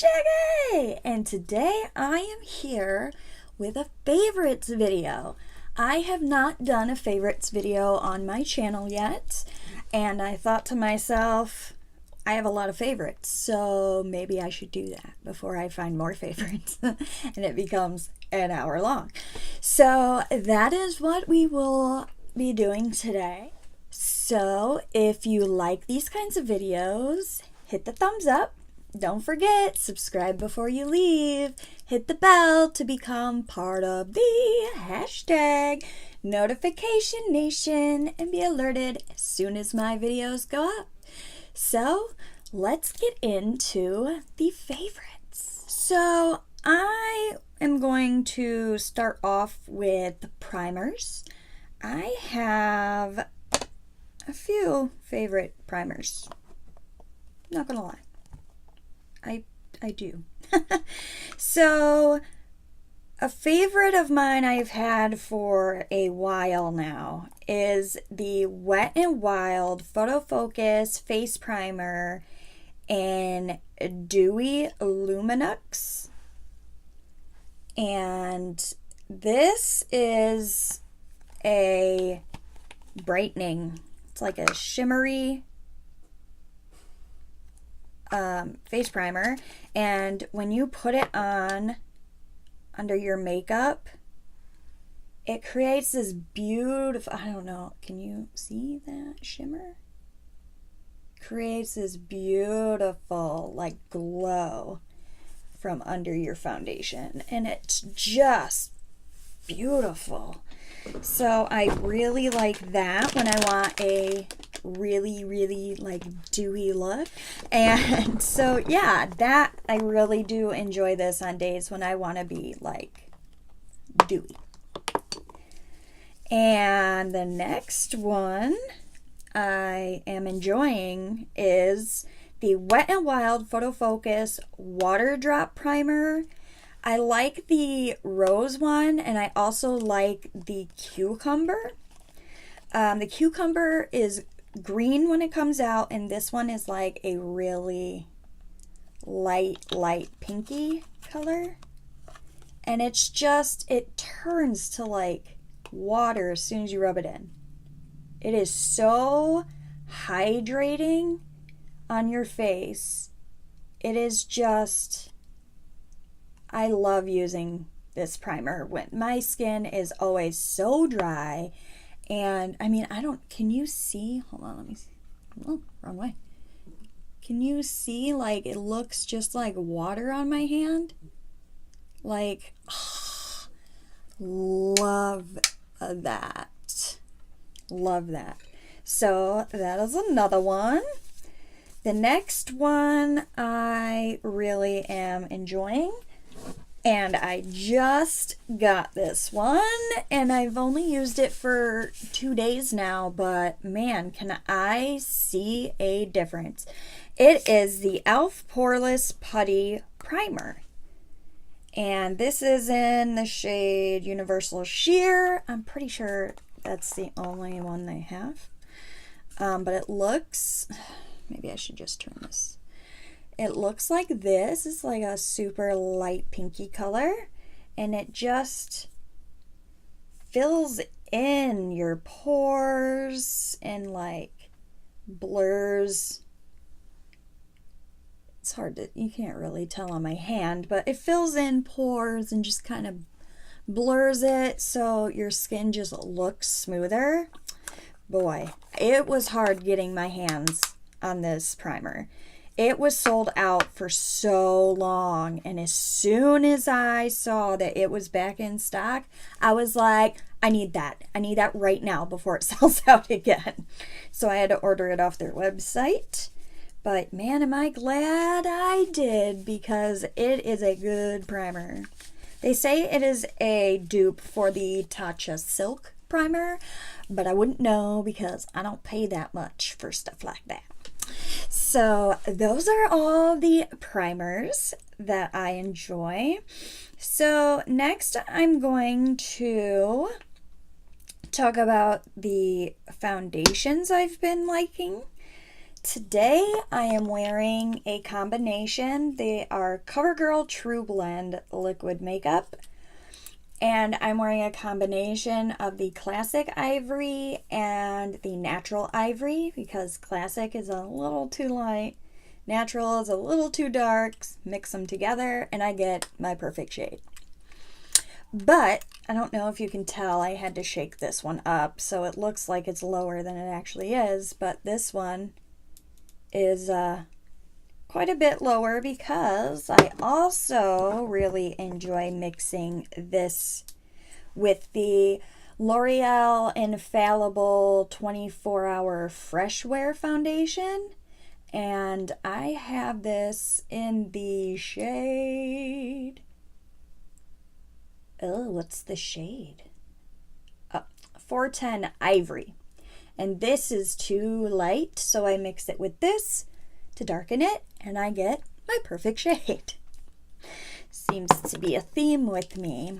Jaggy! And today I am here with a favorites video. I have not done a favorites video on my channel yet, and I thought to myself, I have a lot of favorites, so maybe I should do that before I find more favorites and it becomes an hour long. So that is what we will be doing today. So if you like these kinds of videos, hit the thumbs up. Don't forget, subscribe before you leave. Hit the bell to become part of the hashtag Notification Nation and be alerted as soon as my videos go up. So let's get into the favorites. So I am going to start off with primers. I have a few favorite primers. Not gonna lie. I do. So a favorite of mine I've had for a while now is the Wet n Wild Photo Focus Face Primer in Dewy Luminux. And this is a brightening. It's like a shimmery face primer, and when you put it on under your makeup, it creates this beautiful, I don't know, can you see that shimmer? Creates this beautiful like glow from under your foundation, and it's just beautiful. So I really like that when I want a really like dewy look. And so yeah, that I really do enjoy this on days when I want to be like dewy. And the next one I am enjoying is the Wet n Wild Photo Focus Water Drop Primer. I like the rose one, and I also like the cucumber. The cucumber is green when it comes out, and this one is like a really light pinky color. And it's just, it turns to like water as soon as you rub it in. It is so hydrating on your face. It is just, I love using this primer when my skin is always so dry. And I mean, can you see? Hold on, let me see. Oh, wrong way. Can you see, like, it looks just like water on my hand? Like, oh, love that. Love that. So that is another one. The next one I really am enjoying, and I just got this one, and I've only used it for 2 days now, but man, can I see a difference. It is the E.L.F. Poreless Putty Primer. And this is in the shade Universal Sheer. I'm pretty sure that's the only one they have. But it looks, maybe I should just turn this. It looks like this. It's like a super light pinky color, and it just fills in your pores and like blurs. It's hard to, you can't really tell on my hand, but it fills in pores and just kind of blurs it so your skin just looks smoother. Boy, it was hard getting my hands on this primer. It was sold out for so long, and as soon as I saw that it was back in stock, I was like, I need that. I need that right now before it sells out again. So I had to order it off their website. But man, am I glad I did, because it is a good primer. They say it is a dupe for the Tatcha Silk primer, but I wouldn't know because I don't pay that much for stuff like that. So those are all the primers that I enjoy. So next I'm going to talk about the foundations I've been liking. Today I am wearing a combination. They are CoverGirl True Blend liquid makeup. And I'm wearing a combination of the classic ivory and the natural ivory because classic is a little too light, natural is a little too dark. Mix them together and I get my perfect shade. But I don't know if you can tell, I had to shake this one up so it looks like it's lower than it actually is, but this one is quite a bit lower because I also really enjoy mixing this with the L'Oreal Infallible 24-Hour Fresh Wear Foundation. And I have this in the shade... Oh, what's the shade? 410 Ivory. And this is too light, so I mix it with this to darken it, and I get my perfect shade. Seems to be a theme with me.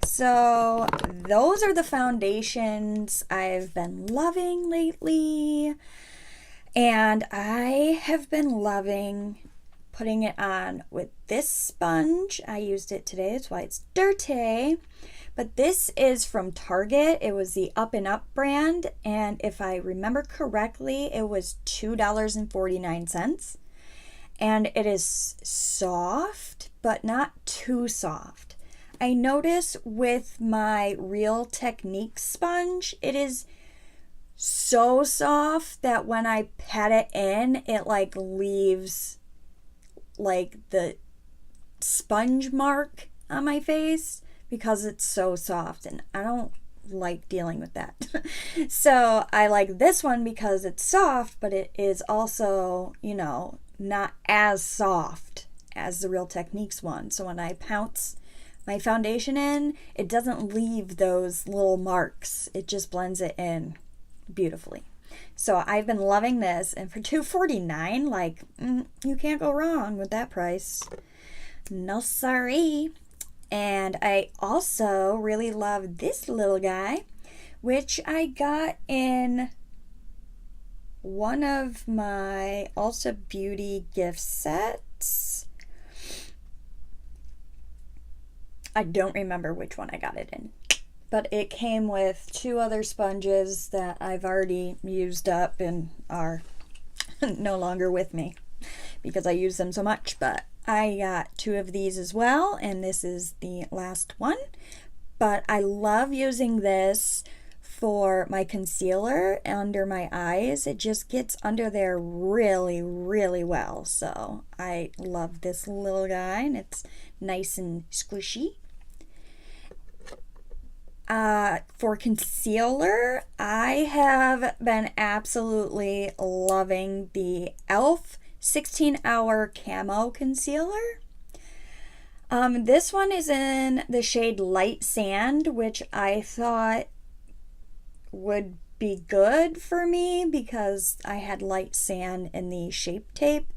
So those are the foundations I've been loving lately. And I have been loving putting it on with this sponge. I used it today, that's why it's dirty. But this is from Target. It was the Up and Up brand. And if I remember correctly, it was $2.49. And it is soft, but not too soft. I notice with my Real Techniques sponge, it is so soft that when I pat it in, it like leaves like the sponge mark on my face because it's so soft and I don't like dealing with that. So I like this one because it's soft, but it is also, you know, not as soft as the Real Techniques one. So when I pounce my foundation in, it doesn't leave those little marks. It just blends it in beautifully. So I've been loving this, and for $2.49, like, you can't go wrong with that price. No sorry. And I also really love this little guy, which I got in one of my Ulta Beauty gift sets. I don't remember which one I got it in, but it came with two other sponges that I've already used up and are no longer with me because I use them so much. But I got two of these as well, and this is the last one. But I love using this for my concealer under my eyes. It just gets under there really, really well. So I love this little guy, and it's nice and squishy. For concealer, I have been absolutely loving the E.L.F 16-Hour Camo Concealer. This one is in the shade Light Sand, which I thought would be good for me because I had light sand in the Shape Tape,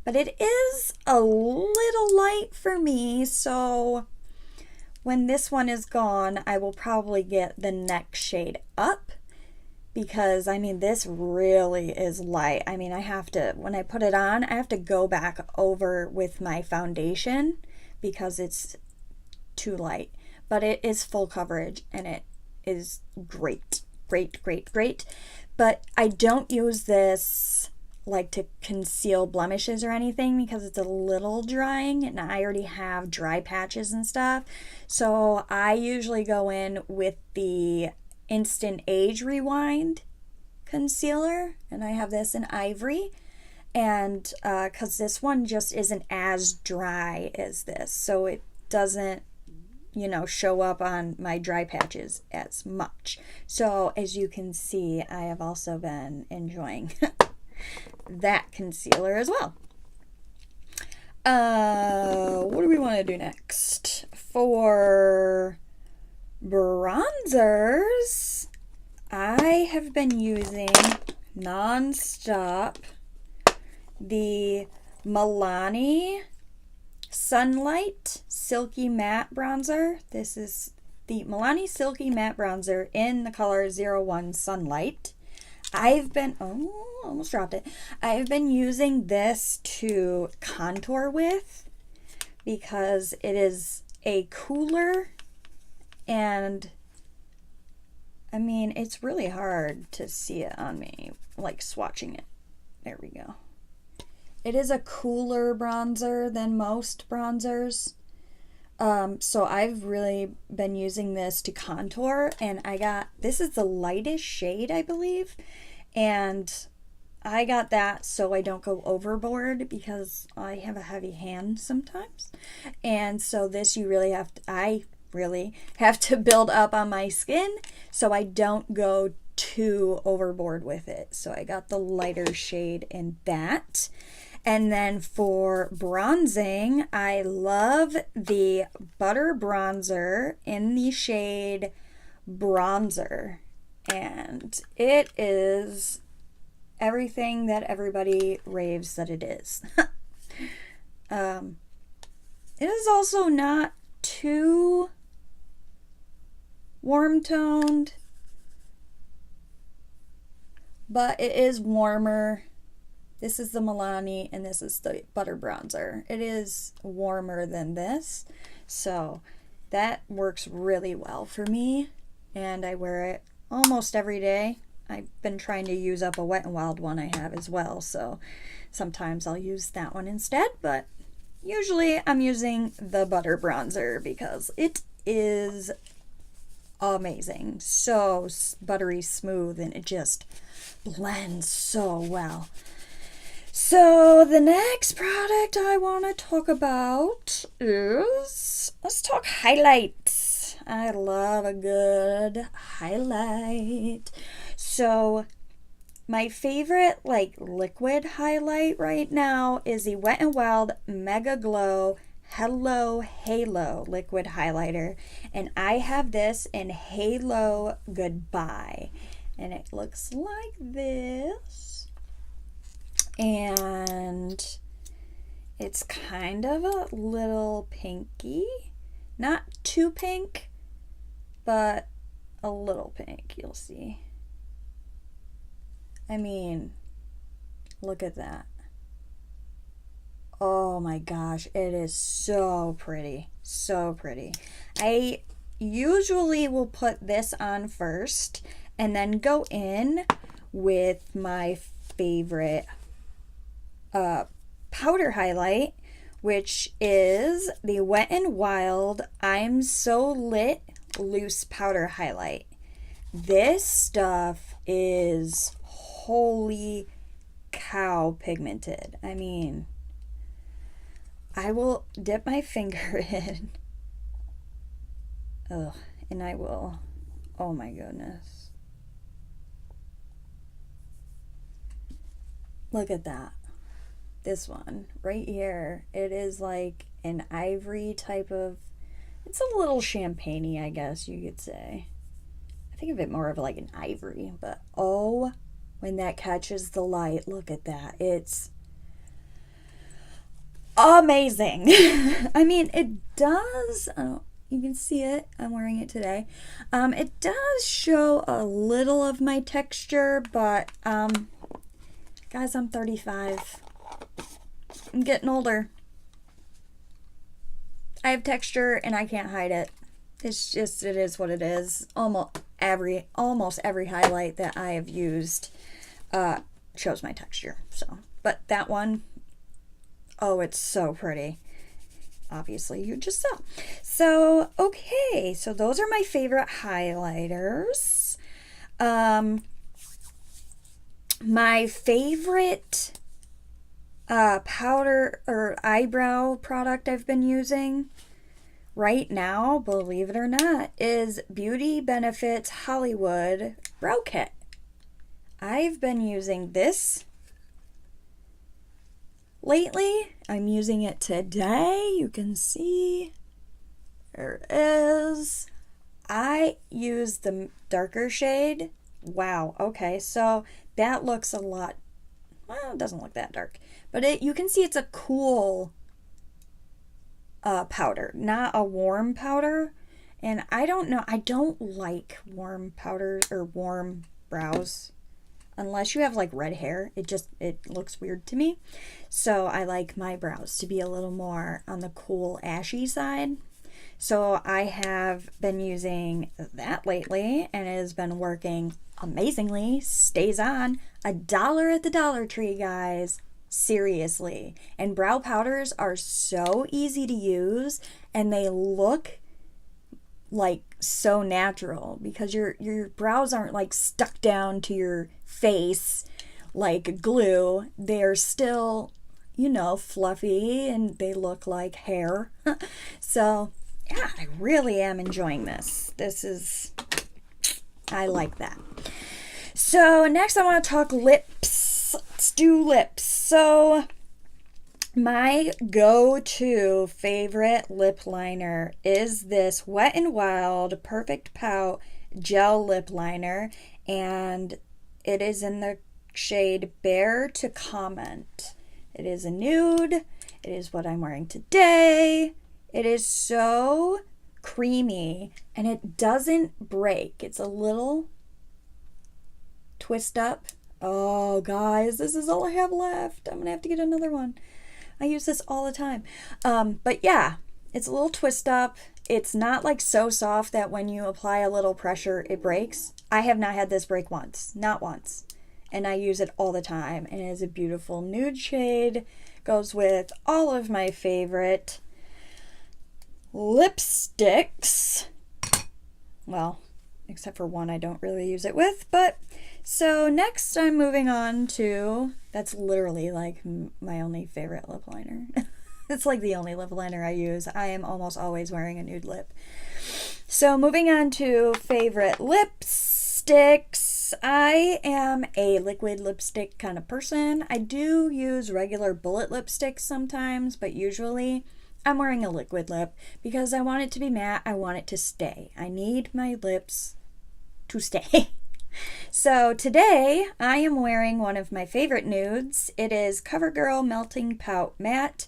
but it is a little light for me, so when this one is gone, I will probably get the next shade up because, I mean, this really is light. I mean, I have to, when I put it on, I have to go back over with my foundation because it's too light. But it is full coverage and it is great. Great, great, great. But I don't use this like to conceal blemishes or anything because it's a little drying and I already have dry patches and stuff. So I usually go in with the Instant Age Rewind concealer, and I have this in Ivory, and because this one just isn't as dry as this, so it doesn't, you know, show up on my dry patches as much. So as you can see, I have also been enjoying that concealer as well. What do we want to do next? For bronzers, I have been using non-stop the Milani Sunlight Silky Matte Bronzer. This is the Milani Silky Matte Bronzer in the color 01 Sunlight. almost dropped it. I've been using this to contour with because it is a cooler, and I mean, it's really hard to see it on me, like swatching it. There we go. It is a cooler bronzer than most bronzers. So I've really been using this to contour, and this is the lightest shade, I believe, and I got that so I don't go overboard because I have a heavy hand sometimes. And so this I really have to build up on my skin so I don't go too overboard with it. So I got the lighter shade in that. And then for bronzing, I love the Butter Bronzer in the shade Bronzer. And it is everything that everybody raves that it is. It is also not too warm toned, but it is warmer. This is the Milani and this is the Butter Bronzer. It is warmer than this, so that works really well for me, and I wear it almost every day. I've been trying to use up a Wet n Wild one I have as well, so sometimes I'll use that one instead, but usually I'm using the Butter Bronzer because it is amazing. So buttery smooth, and it just blends so well. So the next product I want to talk about is, let's talk highlights. I love a good highlight. So my favorite liquid highlight right now is the Wet n Wild Mega Glow Hello Halo liquid highlighter, and I have this in Halo Goodbye, and it looks like this. And it's kind of a little pinky, not too pink, but a little pink. You'll see. I mean, look at that. Oh my gosh, it is so pretty, so pretty. I usually will put this on first and then go in with my favorite powder highlight, which is the Wet n Wild I'm So Lit Loose Powder Highlight. This stuff is holy cow pigmented. I mean, I will dip my finger in. Ugh, and I will. Oh my goodness. Look at that. This one right here, it is like an ivory type of, it's a little champagne-y, I guess you could say. I think of it more of like an ivory, but oh, when that catches the light, look at that. It's amazing. I mean, it does, you can see it, I'm wearing it today. It does show a little of my texture, but guys, I'm 35. I'm getting older. I have texture and I can't hide it. It's just, it is what it is. Almost every highlight that I have used shows my texture. So, but that one, oh, it's so pretty. Obviously, you just saw. So, okay, so those are my favorite highlighters. My favorite powder or eyebrow product I've been using right now, believe it or not, is Beauty Benefits Hollywood Brow Kit. I've been using this lately. I'm using it today. You can see there it is. I use the darker shade. Wow. Okay, so that looks a lot, well, it doesn't look that dark, but you can see it's a cool powder, not a warm powder. And I don't know, I don't like warm powders or warm brows. Unless you have like red hair, it looks weird to me. So I like my brows to be a little more on the cool ashy side. So I have been using that lately, and it has been working amazingly. Stays on. $1 at the Dollar Tree, guys. Seriously. And brow powders are so easy to use, and they look like so natural because your brows aren't like stuck down to your face like glue. They're still, you know, fluffy, and they look like hair. So yeah, I really am enjoying this. I like that. So next I want to talk lips. Let's do lips. So my go-to favorite lip liner is this Wet n Wild Perfect Pout Gel Lip Liner, and it is in the shade Bare to Comment. It is a nude. It is what I'm wearing today. It is so creamy, and it doesn't break. It's a little twist up. Oh, guys, this is all I have left. I'm going to have to get another one. I use this all the time. But yeah, it's a little twist up. It's not like so soft that when you apply a little pressure, it breaks. I have not had this break once. Not once. And I use it all the time. And it is a beautiful nude shade. Goes with all of my favorite lipsticks. Well, except for one I don't really use it with. But so next I'm moving on to, that's literally like my only favorite lip liner. It's like the only lip liner I use. I am almost always wearing a nude lip. So moving on to favorite lipsticks. I am a liquid lipstick kind of person. I do use regular bullet lipsticks sometimes, but usually I'm wearing a liquid lip because I want it to be matte. I want it to stay. I need my lips to stay. So today I am wearing one of my favorite nudes. It is CoverGirl Melting Pout Matte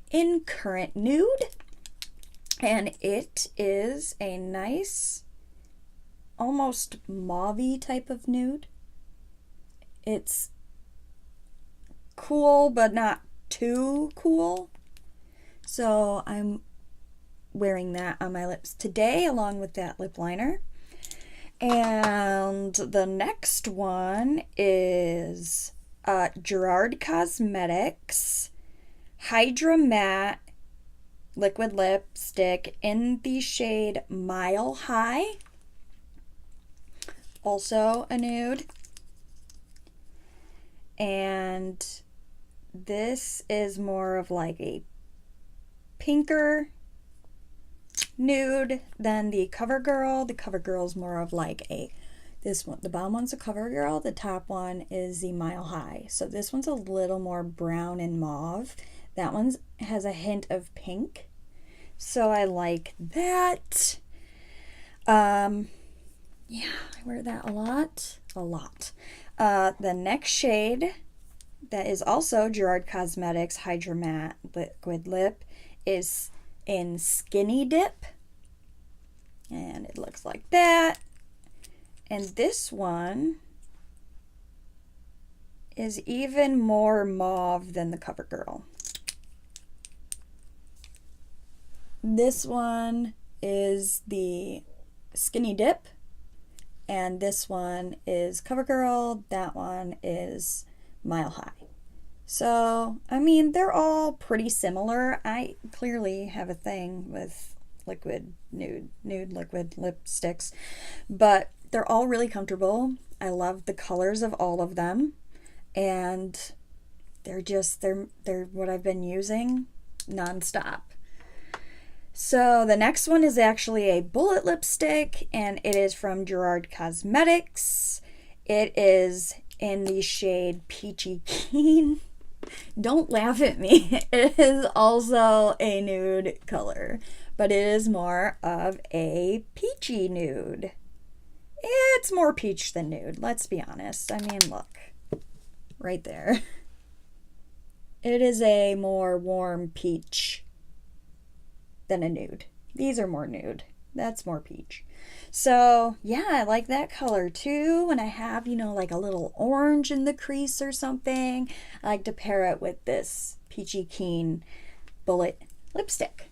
in Currant Nude. And it is a nice, almost mauve-y type of nude. It's cool, but not too cool. So I'm wearing that on my lips today along with that lip liner. And the next one is Gerard Cosmetics Hydra Matte Liquid Lipstick in the shade Mile High. Also a nude. And this is more of like a pinker nude than the CoverGirl. The CoverGirl is more of like this one. The bottom one's a CoverGirl. The top one is the Mile High. So this one's a little more brown and mauve. That one has a hint of pink. So I like that. Yeah, I wear that a lot. The next shade that is also Gerard Cosmetics Hydra Matte Liquid Lip is in Skinny Dip, and it looks like that. And this one is even more mauve than the CoverGirl. This one is the Skinny Dip, and this one is CoverGirl. That one is Mile High. So, I mean, they're all pretty similar. I clearly have a thing with nude liquid lipsticks, but they're all really comfortable. I love the colors of all of them, and they're what I've been using nonstop. So the next one is actually a bullet lipstick, and it is from Gerard Cosmetics. It is in the shade Peachy Keen. Don't laugh at me. It is also a nude color, but it is more of a peachy nude. It's more peach than nude, let's be honest. I mean, look, right there. It is a more warm peach than a nude. These are more nude. That's more peach. So yeah, I like that color too. When I have, you know, like a little orange in the crease or something, I like to pair it with this Peachy Keen Bullet lipstick.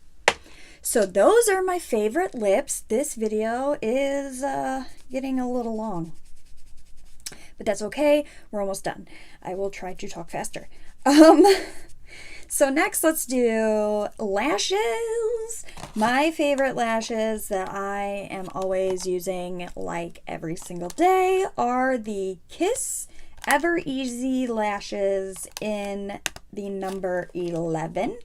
So those are my favorite lips. This video is getting a little long, but that's okay. We're almost done. I will try to talk faster. So next, let's do lashes. My favorite lashes that I am always using like every single day are the Kiss Ever Easy lashes in the number 11.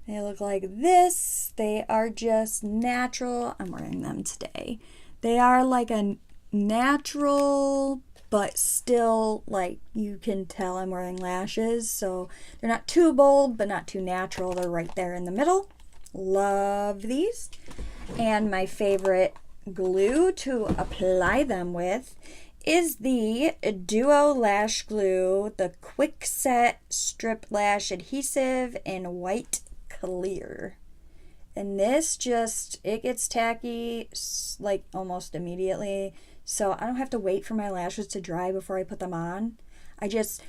They look like this. They are just natural. I'm wearing them today. They are like a natural, but still like you can tell I'm wearing lashes. So they're not too bold, but not too natural. They're right there in the middle. Love these. And my favorite glue to apply them with is the Duo Lash Glue, the Quick Set Strip Lash Adhesive in white clear. And this just, it gets tacky like almost immediately, so I don't have to wait for my lashes to dry before I put them on. I just,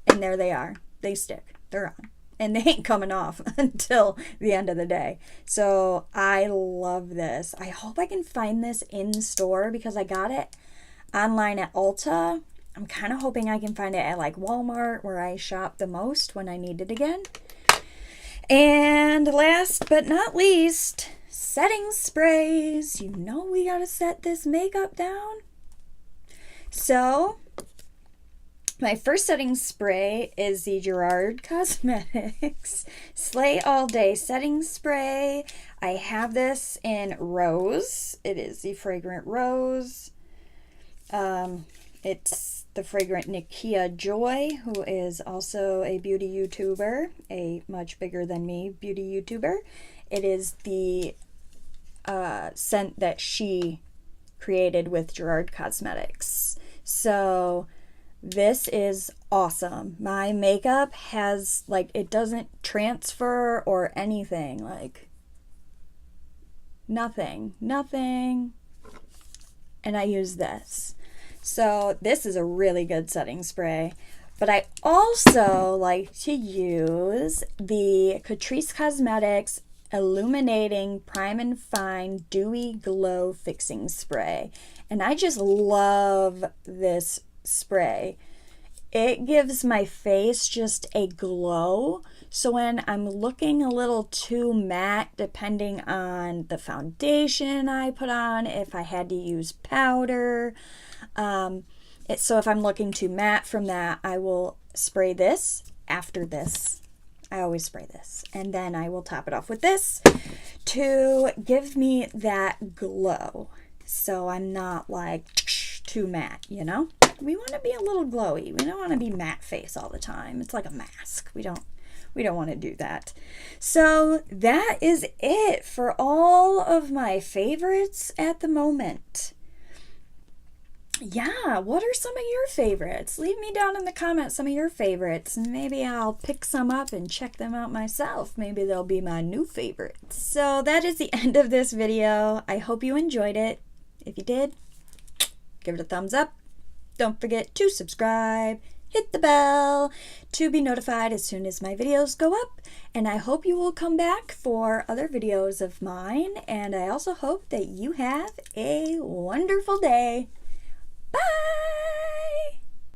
and there they are. They stick. They're on. And they ain't coming off until the end of the day. So I love this. I hope I can find this in store because I got it online at Ulta. I'm kind of hoping I can find it at like Walmart, where I shop the most when I need it again. And last but not least, setting sprays. You know we gotta set this makeup down. So my first setting spray is the Gerard Cosmetics Slay All Day Setting Spray. I have this in Rose. It is the fragrant Rose. It's the fragrant Nikia Joy, who is also a beauty YouTuber, a much bigger than me beauty YouTuber. It is the scent that she created with Gerard Cosmetics. So this is awesome. My makeup has, like, it doesn't transfer or anything, like nothing. And I use this. So this is a really good setting spray. But I also like to use the Catrice Cosmetics Illuminating Prime and Fine Dewy Glow Fixing Spray. And I just love this spray. It gives my face just a glow. So when I'm looking a little too matte, depending on the foundation I put on, if I had to use powder, so if I'm looking too matte from that, I will spray this after this. I always spray this, and then I will top it off with this to give me that glow. So I'm not like too matte, you know? We want to be a little glowy. We don't want to be matte face all the time. It's like a mask. We don't want to do that. So that is it for all of my favorites at the moment. Yeah, what are some of your favorites? Leave me down in the comments some of your favorites, and maybe I'll pick some up and check them out myself. Maybe they'll be my new favorites. So that is the end of this video. I hope you enjoyed it. If you did, give it a thumbs up. Don't forget to subscribe, hit the bell to be notified as soon as my videos go up. And I hope you will come back for other videos of mine. And I also hope that you have a wonderful day. Bye!